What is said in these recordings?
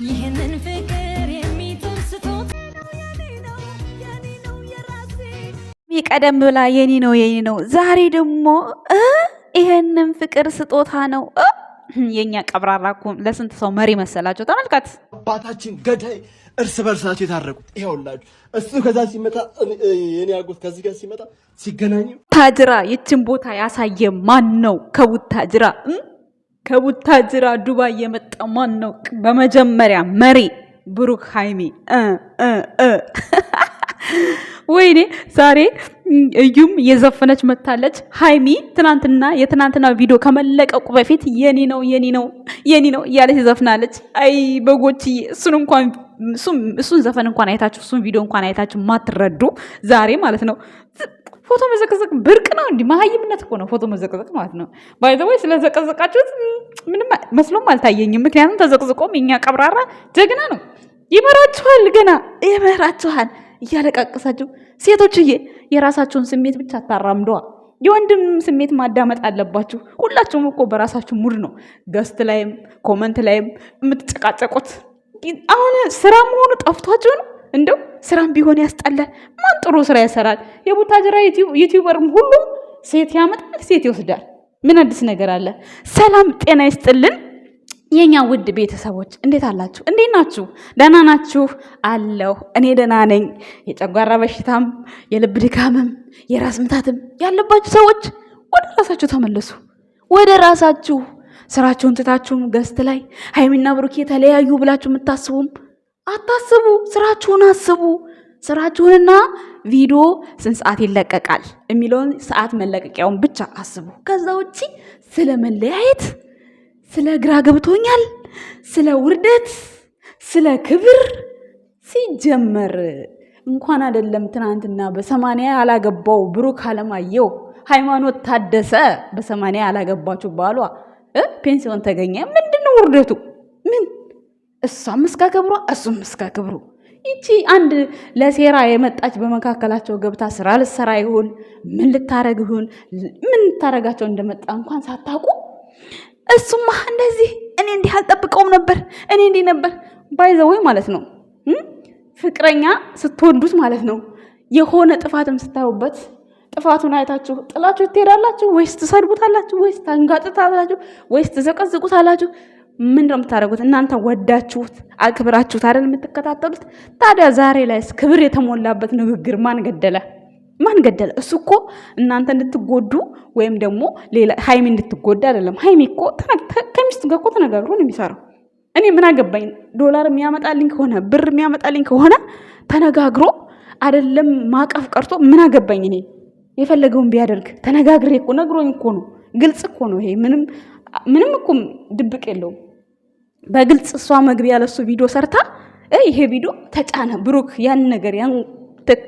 ይህንን ፍቅር የሚተስቶት ቀደም ብላ የኔ ነው ዛሬ ደግሞ ይሄንን ፍቅር ስጦታ ነው። የኛ ቀብራራ እኮ ለስንት ሰው መሪ መሰላቸው። ተመልከት። አባታችን ገዳይ እርስ በርሳቸው የታረቁት ይኸውላችሁ። እሱ ከዛ ሲመጣ የኔ አጎት ከዚህ ጋር ሲመጣ ሲገናኙ ታጅራ ይችን ቦታ ያሳየ ማን ነው? ከቡታጅራ ዱባይ የመጣ ማን ነው? በመጀመሪያ መሪ ብሩክ ሃይሚ ወይኔ ዛሬ እዩም የዘፈነች መታለች። ሃይሚ የትናንትና ቪዲዮ ከመለቀቁ በፊት የኔ ነው እያለች ዘፍናለች። አይ በጎችዬ እሱን ዘፈን እንኳን አይታችሁ እሱን ቪዲዮ እንኳን አይታችሁ ማትረዱ ዛሬ ማለት ነው። ፎቶ መዘቅዘቅ ብርቅ ነው። እንዲህ መሀይምነት እኮ ነው ፎቶ መዘቅዘቅ ማለት ነው። ባይ ዘ ወይ ስለዘቀዘቃችሁት ምንም መስሎም አልታየኝም። ምክንያቱም ተዘቅዝቆም የኛ ቀብራራ ጀግና ነው። ይመራችኋል፣ ገና ይመራችኋል። እያለቃቀሳችሁ ሴቶችዬ የራሳችሁን ስሜት ብቻ አታራምደዋ። የወንድም ስሜት ማዳመጥ አለባችሁ። ሁላችሁም እኮ በራሳችሁ ሙድ ነው ገስት ላይም ኮመንት ላይም የምትጨቃጨቁት። አሁን ስራ መሆኑ ጠፍቷችሁ ነው። እንደው ስራም ቢሆን ያስጠላል። ማን ጥሩ ስራ ይሰራል? የቡታጅራ ዩቲዩበርም ሁሉም ሴት ያመጣል፣ ሴት ይወስዳል። ምን አዲስ ነገር አለ? ሰላም ጤና ይስጥልን የኛ ውድ ቤተሰቦች እንዴት አላችሁ? እንዴት ናችሁ? ደህና ናችሁ? አለሁ እኔ ደህና ነኝ። የጨጓራ በሽታም የልብ ድካምም የራስ ምታትም ያለባችሁ ሰዎች ወደ ራሳችሁ ተመለሱ። ወደ ራሳችሁ ስራችሁን ትታችሁም ገስት ላይ ሃይሚና ብሩክ የተለያዩ ብላችሁ የምታስቡም አታስቡ። ስራችሁን አስቡ። ስራችሁንና ቪዲዮ ስንት ሰዓት ይለቀቃል የሚለውን ሰዓት መለቀቂያውን ብቻ አስቡ። ከዛ ውጪ ስለ መለያየት፣ ስለ ግራ ገብቶኛል፣ ስለ ውርደት፣ ስለ ክብር ሲጀመር እንኳን አይደለም ትናንትና በ80 ያላገባው ብሩክ አለማየሁ ሃይማኖት ታደሰ በ80 ያላገባችሁ ባሏ ፔንሲዮን ተገኘ። ምንድነው ውርደቱ? ምን እሷም እስከ ክብሯ እሱም እስከ ክብሩ። ይቺ አንድ ለሴራ የመጣች በመካከላቸው ገብታ ስራ ልትሰራ ይሁን ምን ልታረግ ይሁን ምን ልታረጋቸው እንደመጣ እንኳን ሳታውቁ እሱማ እንደዚህ እኔ እንዲህ አልጠብቀውም ነበር እኔ እንዲህ ነበር ባይዘወይ ማለት ነው። ፍቅረኛ ስትወዱት ማለት ነው የሆነ ጥፋትም ስታዩበት ጥፋቱን አይታችሁ ጥላችሁ ትሄዳላችሁ ወይስ ትሰድቡታላችሁ ወይስ ታንጋጥታላችሁ ወይስ ትዘቀዝቁታላችሁ? ምን ነው የምታደርጉት? እናንተ ወዳችሁት አክብራችሁት አይደል የምትከታተሉት? ታዲያ ዛሬ ላይስ ክብር የተሞላበት ንግግር ማን ገደለ? እሱ እኮ እናንተ እንድትጎዱ ወይም ደግሞ ሌላ ሃይሚ እንድትጎዳ አይደለም። ሃይሚ እኮ ከሚስቱ ጋር እኮ ተነጋግሮ ነው የሚሰራው። እኔ ምን አገባኝ? ዶላር የሚያመጣልኝ ከሆነ ብር የሚያመጣልኝ ከሆነ ተነጋግሮ አይደለም ማቀፍ ቀርቶ ምን አገባኝ? እኔ የፈለገውን ቢያደርግ ተነጋግሬ እኮ ነግሮኝ እኮ ነው። ግልጽ እኮ ነው ይሄ። ምንም እኮ ድብቅ የለውም። በግልጽ እሷ መግቢያ ለሱ ቪዲዮ ሰርታ ይሄ ቪዲዮ ተጫነ ብሩክ ያን ነገር ያን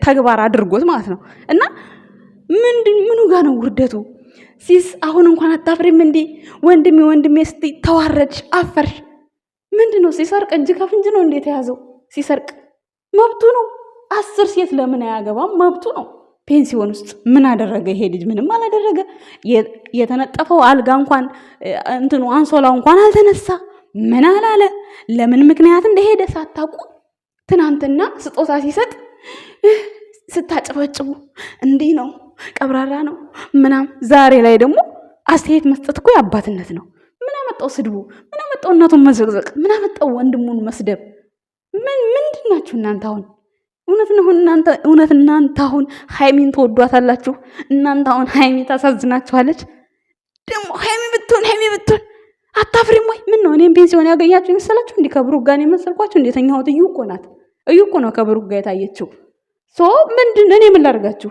ተግባር አድርጎት ማለት ነው። እና ምኑ ጋር ነው ውርደቱ? ሲስ አሁን እንኳን አታፍሪም እንዴ? ወንድሜ ስትይ ተዋረድሽ፣ አፈርሽ። ምንድነው? ሲሰርቅ እጅ ከፍንጅ ነው እንዴ የተያዘው? ሲሰርቅ መብቱ ነው። 10 ሴት ለምን አያገባም? መብቱ ነው። ፔንሲዮን ውስጥ ምን አደረገ ይሄ ልጅ? ምንም አላደረገ። የተነጠፈው አልጋ እንኳን እንትኑ አንሶላው እንኳን አልተነሳ። ምን አላለ? ለምን ምክንያት እንደሄደ ሳታውቁ ትናንትና ስጦታ ሲሰጥ ስታጭበጭቡ እንዲህ ነው ቀብራራ ነው ምናም። ዛሬ ላይ ደግሞ አስተያየት መስጠት እኮ የአባትነት ነው። ምን አመጣው ስድቡ? ምን አመጣው እናቱን መዘቅዘቅ? ምን አመጣው ወንድሙን መስደብ? ምንድን ናችሁ እናንተ? አሁን እውነት እናንተ አሁን ሃይሚን ተወዷታላችሁ? እናንተ አሁን ሃይሚ ታሳዝናችኋለች። ደግሞ ሃይሚ ብትሆን አታፍሪም ወይ? ምን ነው እኔም ፔንሲዮን ያገኛችሁ ይመስላችሁ? እንዲህ ከብሩክ ጋር የመሰልኳችሁ? እንደተኛሁት እዩ እኮ ነው ከብሩክ ጋር የታየችው። ምንድን እኔ ምን ላድርጋችሁ?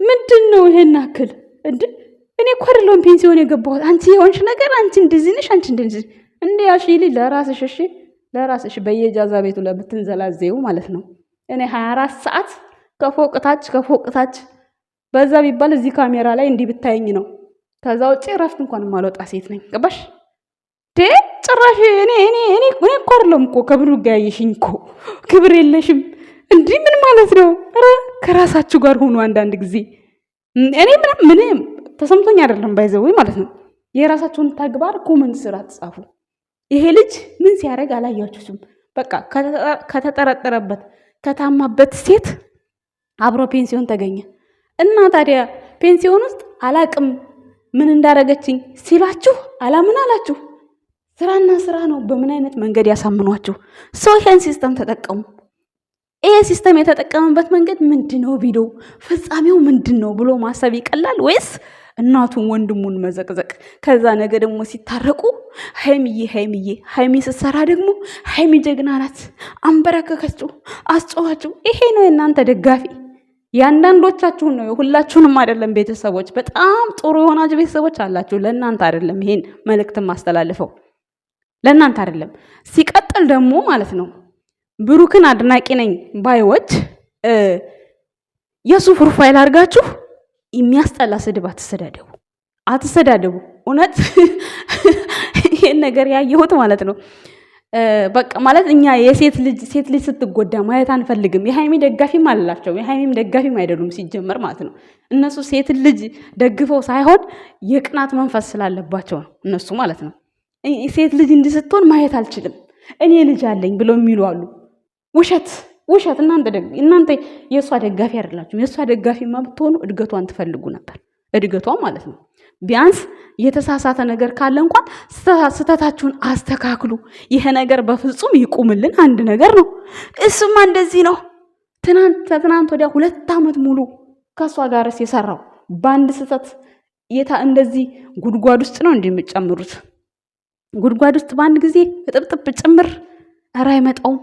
ምንድን ነው ይሄን አክል እንዴ? እኔ እኮ አይደለሁም ፔንሲዮን የገባሁት። አንቺ የሆንሽ ነገር አንቺ እንደዚህ ነሽ፣ አንቺ እንደዚህ እንዴ ያሽሊ ለራስሽ። እሺ ለራስሽ በየጃዛ ቤቱ ለምትንዘላዘዩ ማለት ነው። እኔ 24 ሰዓት ከፎቅታች በዛ ቢባል እዚህ ካሜራ ላይ እንዲህ ብታየኝ ነው። ከዛ ውጪ እረፍት እንኳን ማልወጣ ሴት ነኝ። ገባሽ? ጭራሽ እኔ እኮ አይደለሁም እኮ ከብሩክ ጋር ያየሽኝ እኮ ክብር የለሽም። እንዲህ ምን ማለት ነው? ኧረ ከራሳችሁ ጋር ሆኖ አንዳንድ ጊዜ እኔ ምንም ተሰምቶኝ አይደለም ባይዘው ማለት ነው። የራሳችሁን ተግባር ኮመንት ስራ ትጻፉ። ይሄ ልጅ ምን ሲያደርግ አላያችሁም? በቃ ከተጠረጠረበት ከታማበት ሴት አብሮ ፔንሲዮን ተገኘ እና ታዲያ ፔንሲዮን ውስጥ አላቅም ምን እንዳረገችኝ ሲላችሁ አላምን አላችሁ። ስራና ስራ ነው። በምን አይነት መንገድ ያሳምኗችሁ? ሰው ይሄን ሲስተም ተጠቀሙ። ይሄ ሲስተም የተጠቀመበት መንገድ ምንድነው? ቪዲዮ ፍጻሜው ምንድነው ብሎ ማሰብ ይቀላል ወይስ እናቱን ወንድሙን መዘቅዘቅ? ከዛ ነገ ደግሞ ሲታረቁ ሀይሚ ስትሰራ ደግሞ ሀይሚ ጀግና ናት፣ አንበረከከችው፣ አስጨዋችው። ይሄ ነው የእናንተ ደጋፊ። የአንዳንዶቻችሁን ነው፣ የሁላችሁንም አይደለም። ቤተሰቦች በጣም ጥሩ የሆናችሁ ቤተሰቦች አላችሁ። ለእናንተ አይደለም ይሄን መልእክትን ማስተላልፈው፣ ለእናንተ አይደለም። ሲቀጥል ደግሞ ማለት ነው ብሩክን አድናቂ ነኝ ባዮች የሱ ፕሮፋይል አድርጋችሁ የሚያስጠላ ስድብ አትሰዳደቡ። እውነት ይሄን ነገር ያየሁት ማለት ነው። በቃ ማለት እኛ ሴት ልጅ ስትጎዳ ማየት አንፈልግም። የሃይሚ ደጋፊም አላቸው፣ የሃይሚም ደጋፊም አይደሉም ሲጀመር ማለት ነው። እነሱ ሴት ልጅ ደግፈው ሳይሆን የቅናት መንፈስ ስላለባቸው ነው እነሱ ማለት ነው። ሴት ልጅ እንዲህ ስትሆን ማየት አልችልም እኔ ልጅ አለኝ ብለው የሚሉ አሉ። ውሸት። እናንተ የእሷ ደጋፊ አይደላችሁም። የእሷ ደጋፊማ ብትሆኑ እድገቷን ትፈልጉ ነበር። እድገቷ ማለት ነው። ቢያንስ የተሳሳተ ነገር ካለ እንኳን ስተታችሁን አስተካክሉ። ይሄ ነገር በፍጹም ይቁምልን። አንድ ነገር ነው። እሱማ እንደዚህ ነው። ትናንት ወዲያ 2 ዓመት ሙሉ ከእሷ ጋርስ የሰራው በአንድ ስተት እንደዚህ ጉድጓድ ውስጥ ነው እንደሚጨምሩት። ጉድጓድ ውስጥ በአንድ ጊዜ እጥብጥብ ጭምር ኧረ አይመጣውም፣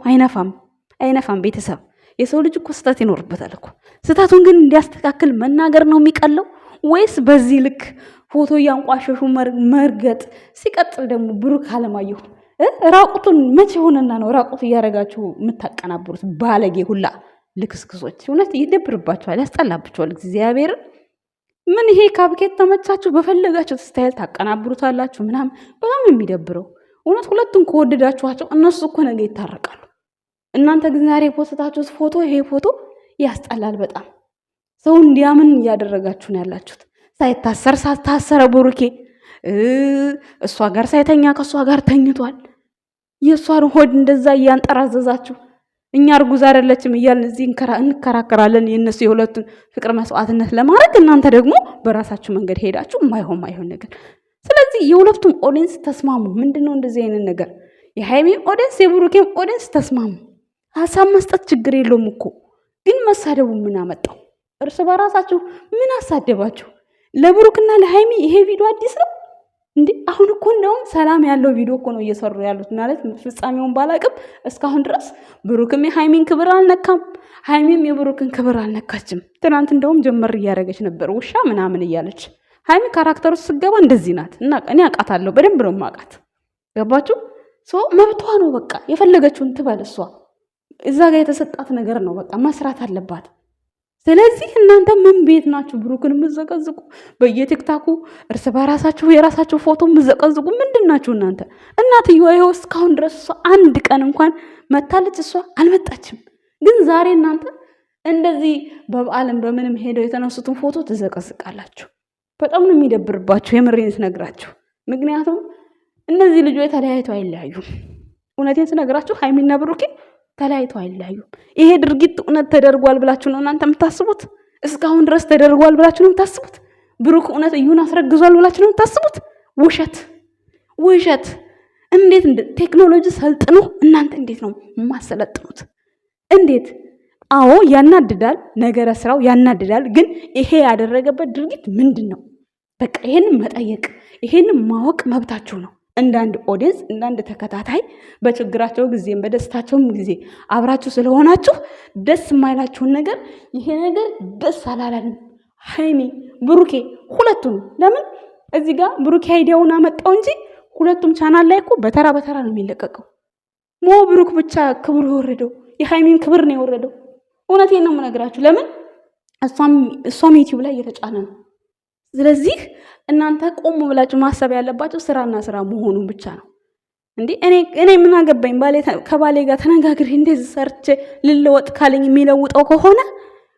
አይነፋም። ቤተሰብ የሰው ልጅ እኮ ስተት ይኖርበታል እኮ። ስተቱን ግን እንዲያስተካክል መናገር ነው የሚቀለው ወይስ በዚህ ልክ ፎቶ እያንቋሸሹ መርገጥ? ሲቀጥል ደግሞ ብሩክ አለማየሁ ራቁቱን መቼ ሆነና ነው ራቁት እያደረጋችሁ የምታቀናብሩት? ባለጌ ሁላ ልክስክሶች፣ እውነት ይደብርባችኋል፣ ያስጠላብችኋል። እግዚአብሔርን ምን ይሄ ካብኬት ተመቻችሁ? በፈለጋችሁ ስታይል ታቀናብሩታላችሁ ምናምን። በጣም የሚደብረው እውነት። ሁለቱን ከወደዳችኋቸው እነሱ እኮ ነገ ይታረቃሉ። እናንተ ግን ዛሬ ፖስታችሁት ፎቶ፣ ይሄ ፎቶ ያስጠላል በጣም። ሰው እንዲያምን እያደረጋችሁ ነው ያላችሁት። ሳይታሰር ሳታሰረ ብሩኬ እሷ ጋር ሳይተኛ ከእሷ ጋር ተኝቷል። የእሷን ሆድ እንደዛ እያንጠራዘዛችሁ እኛ እርጉዝ አይደለችም እያልን እዚህ እንከራከራለን የእነሱ የሁለቱን ፍቅር መስዋዕትነት ለማድረግ። እናንተ ደግሞ በራሳችሁ መንገድ ሄዳችሁ ማይሆን ነገር። ስለዚህ የሁለቱም ኦዲየንስ ተስማሙ። ምንድነው እንደዚህ አይነት ነገር? የሃይሚም ኦዲየንስ የብሩኬም ኦዲየንስ ተስማሙ። ሀሳብ መስጠት ችግር የለውም እኮ፣ ግን መሳደቡ ምን አመጣው? እርስ በራሳችሁ ምን አሳደባችሁ? ለብሩክና ለሃይሚ ይሄ ቪዲዮ አዲስ ነው እንዴ? አሁን እኮ እንደውም ሰላም ያለው ቪዲዮ እኮ ነው እየሰሩ ያሉት። ማለት ፍጻሜውን ባላቅም እስካሁን ድረስ ብሩክም የሃይሚን ክብር አልነካም፣ ሃይሚም የብሩክን ክብር አልነካችም። ትናንት እንደውም ጀመር እያደረገች ነበር ውሻ ምናምን እያለች። ሃይሚ ካራክተር ውስጥ ስገባ እንደዚህ ናት እና እኔ አውቃታለሁ፣ በደንብ ነው የማውቃት። ገባችሁ? መብቷ ነው በቃ፣ የፈለገችውን ትበል እሷ። እዛ ጋር የተሰጣት ነገር ነው በቃ፣ መስራት አለባት። ስለዚህ እናንተ ምን ቤት ናችሁ? ብሩክን የምዘቀዝቁ በየቲክታኩ እርስ በራሳችሁ የራሳችሁ ፎቶ የምዘቀዝቁ ምንድን ናችሁ እናንተ? እናትየዋ ይኸው እስካሁን ድረስ እሷ አንድ ቀን እንኳን መታለች? እሷ አልመጣችም። ግን ዛሬ እናንተ እንደዚህ በበዓልም በምንም ሄደው የተነሱትን ፎቶ ትዘቀዝቃላችሁ። በጣም ነው የሚደብርባችሁ፣ የምሬን ስነግራችሁ። ምክንያቱም እነዚህ ልጆች ተለያይተው አይለያዩም። እውነቴን ስነግራችሁ ሃይሚና ብሩኬ ተለያይተው አይለያዩም። ይሄ ድርጊት እውነት ተደርጓል ብላችሁ ነው እናንተ የምታስቡት? እስካሁን ድረስ ተደርጓል ብላችሁ ነው የምታስቡት? ብሩክ እውነት እዩን አስረግዟል ብላችሁ ነው የምታስቡት? ውሸት። እንዴት ቴክኖሎጂ ሰልጥኑ እናንተ እንዴት ነው የማሰለጥኑት? እንዴት? አዎ ያናድዳል፣ ነገረ ስራው ያናድዳል። ግን ይሄ ያደረገበት ድርጊት ምንድን ነው? በቃ ይሄንን መጠየቅ ይሄንን ማወቅ መብታችሁ ነው። እንዳንድ ኦዲየንስ እንዳንድ ተከታታይ በችግራቸው ጊዜም በደስታቸውም ጊዜ አብራችሁ ስለሆናችሁ ደስ የማይላችሁን ነገር ይሄ ነገር ደስ አላላንም። ሃይሚ ብሩኬ ሁለቱም ለምን እዚህ ጋር ብሩኬ አይዲያውን አመጣው እንጂ ሁለቱም ቻናል ላይ እኮ በተራ ነው የሚለቀቀው። ብሩክ ብቻ ክብሩ የወረደው የሃይሚን ክብር ነው የወረደው። እውነቴን ነው የምነግራችሁ። ለምን እሷም ዩቲዩብ ላይ እየተጫነ ነው። ስለዚህ እናንተ ቆም ብላችሁ ማሰብ ያለባችሁ ስራና ስራ መሆኑን ብቻ ነው። እንዴ እኔ ምን አገባኝ? ከባሌ ጋር ተነጋግሬ እንደዚህ ሰርቼ ልለወጥ ካለኝ የሚለውጠው ከሆነ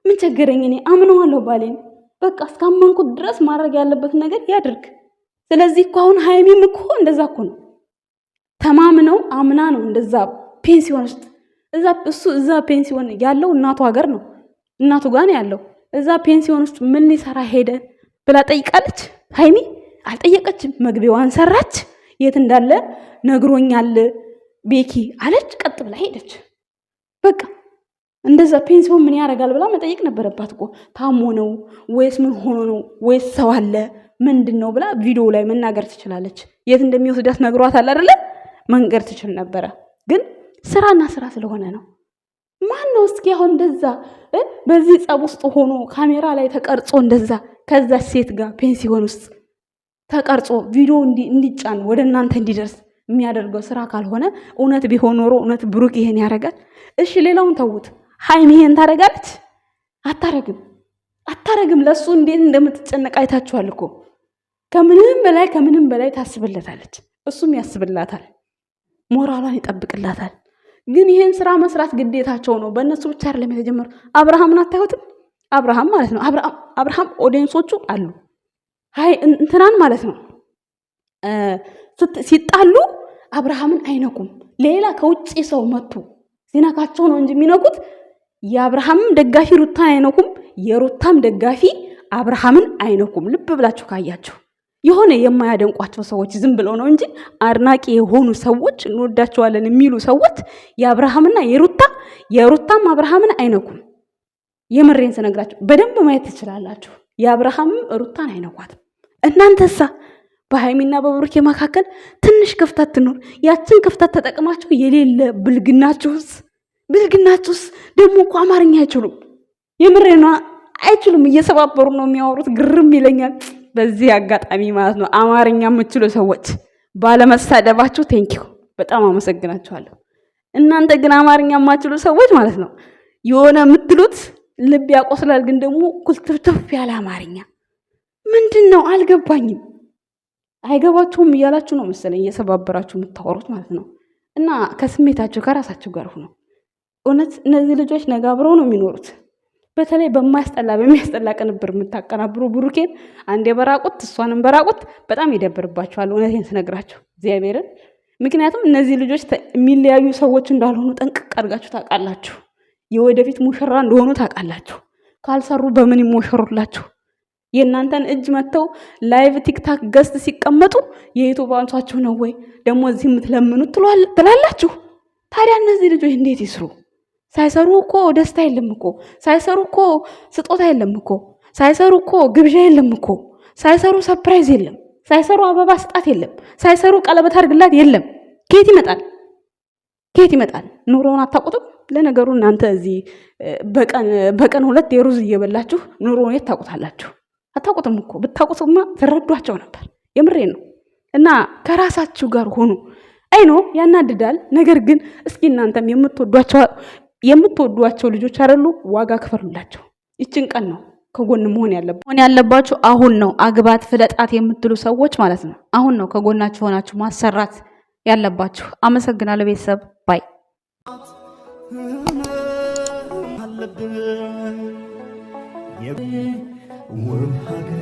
ምን ቸገረኝ? እኔ አምነዋለሁ ባሌን። በቃ እስካመንኩት ድረስ ማድረግ ያለበት ነገር ያድርግ። ስለዚህ እኮ አሁን ሃይሚም እኮ እንደዛ እኮ ነው። ተማምነው አምና ነው እንደዛ ፔንሲዮን ውስጥ እዛ ፔንሲዮን ያለው እናቱ ሀገር ነው፣ እናቱ ጋር ነው ያለው። እዛ ፔንሲዮን ውስጥ ምን ሊሰራ ሄደ ብላ ጠይቃለች ሃይሚ? አልጠየቀችም። መግቢያዋን ሰራች። የት እንዳለ ነግሮኛል ቤኪ አለች። ቀጥ ብላ ሄደች። በቃ እንደዛ ፔንሲዮን ምን ያደርጋል ብላ መጠየቅ ነበረባት እኮ። ታሞ ነው ወይስ ምን ሆኖ ነው ወይስ ሰው አለ ምንድን ነው ብላ ቪዲዮ ላይ መናገር ትችላለች። የት እንደሚወስዳት ነግሯታል አይደለ? መንገር ትችል ነበረ። ግን ስራና ስራ ስለሆነ ነው። ማን ነው እስኪ አሁን እንደዛ በዚህ ጸብ ውስጥ ሆኖ ካሜራ ላይ ተቀርጾ እንደዛ ከዛ ሴት ጋር ፔንሲዮን ውስጥ ተቀርጾ ቪዲዮ እንዲጫን ወደ እናንተ እንዲደርስ የሚያደርገው ስራ ካልሆነ እውነት ቢሆን ኖሮ እውነት ብሩክ ይሄን ያደርጋል? እሺ ሌላውን ተውት። ሃይሚ ይሄን ታደርጋለች? አታረግም። ለሱ እንዴት እንደምትጨነቅ አይታችኋል እኮ። ከምንም በላይ ታስብለታለች፣ እሱም ያስብላታል፣ ሞራሏን ይጠብቅላታል። ግን ይሄን ስራ መስራት ግዴታቸው ነው። በእነሱ ብቻ አይደለም የተጀመሩ። አብርሃምን አታዩትም? አብርሃም ማለት ነው አብርሃም ኦዲየንሶቹ አሉ። ሃይ እንትናን ማለት ነው ሲጣሉ አብርሃምን አይነኩም። ሌላ ከውጭ ሰው መጥቶ ሲነካቸው ነው እንጂ የሚነኩት። የአብርሃምም ደጋፊ ሩታን አይነኩም፣ የሩታም ደጋፊ አብርሃምን አይነኩም። ልብ ብላችሁ ካያችሁ የሆነ የማያደንቋቸው ሰዎች ዝም ብለው ነው እንጂ አድናቂ የሆኑ ሰዎች እንወዳቸዋለን የሚሉ ሰዎች የአብርሃምና የሩታም አብርሃምን አይነኩም። የምሬን ስነግራችሁ በደንብ ማየት ትችላላችሁ። የአብርሃምም ሩታን አይነኳትም። እናንተሳ በሃይሚና በብሩኬ መካከል ትንሽ ክፍተት ትኖር፣ ያችን ክፍተት ተጠቅማችሁ የሌለ ብልግናችሁስ ደግሞ እኮ አማርኛ አይችሉም። የምሬና አይችሉም። እየሰባበሩ ነው የሚያወሩት። ግርም ይለኛል። በዚህ አጋጣሚ ማለት ነው አማርኛ የምትችሉ ሰዎች ባለመሳደባችሁ ቴንኪው፣ በጣም አመሰግናችኋለሁ። እናንተ ግን አማርኛ የማትችሉ ሰዎች ማለት ነው የሆነ የምትሉት ልብ ያቆስላል። ግን ደግሞ ኩልትፍትፍ ያለ አማርኛ ምንድን ነው አልገባኝም። አይገባችሁም እያላችሁ ነው መሰለኝ እየሰባበራችሁ የምታወሩት ማለት ነው። እና ከስሜታችሁ ከራሳችሁ ጋር ሁኑ። እውነት እነዚህ ልጆች ነገ አብረው ነው የሚኖሩት። በተለይ በሚያስጠላ ቅንብር የምታቀናብሩ ብሩኬን አንዴ በራቁት እሷንም በራቁት በጣም ይደብርባችኋል። እውነቴን ስነግራችሁ እግዚአብሔርን። ምክንያቱም እነዚህ ልጆች የሚለያዩ ሰዎች እንዳልሆኑ ጠንቅቅ አድርጋችሁ ታውቃላችሁ። የወደፊት ሙሽራ እንደሆኑ ታውቃላችሁ። ካልሰሩ በምን ይሞሸሩላችሁ? የእናንተን እጅ መጥተው ላይቭ ቲክታክ ገስት ሲቀመጡ የዩቱብ አንሷችሁ ነው ወይ ደግሞ እዚህ የምትለምኑት ትላላችሁ? ታዲያ እነዚህ ልጆች እንዴት ይስሩ? ሳይሰሩ እኮ ደስታ የለም እኮ፣ ሳይሰሩ እኮ ስጦታ የለም እኮ፣ ሳይሰሩ እኮ ግብዣ የለም እኮ፣ ሳይሰሩ ሰርፕራይዝ የለም፣ ሳይሰሩ አበባ ስጣት የለም፣ ሳይሰሩ ቀለበት አድርግላት የለም። ከየት ይመጣል? ኑሮውን አታውቁትም? ለነገሩ እናንተ እዚህ በቀን 2 የሩዝ እየበላችሁ ኑሮውን የት ታውቁታላችሁ? አታውቁትም እኮ። ብታውቁትማ ትረዷቸው ነበር። የምሬን ነው። እና ከራሳችሁ ጋር ሆኑ። አይኖ ያናድዳል። ነገር ግን እስኪ እናንተም የምትወዷቸው ልጆች አይደሉ? ዋጋ ክፈሉላቸው። ይችን ቀን ነው ከጎን መሆን ያለባችሁ። አሁን ነው አግባት ፍለጣት የምትሉ ሰዎች ማለት ነው። አሁን ነው ከጎናችሁ ሆናችሁ ማሰራት ያለባችሁ። አመሰግናለሁ ቤተሰብ ባይ ውብ ሀገር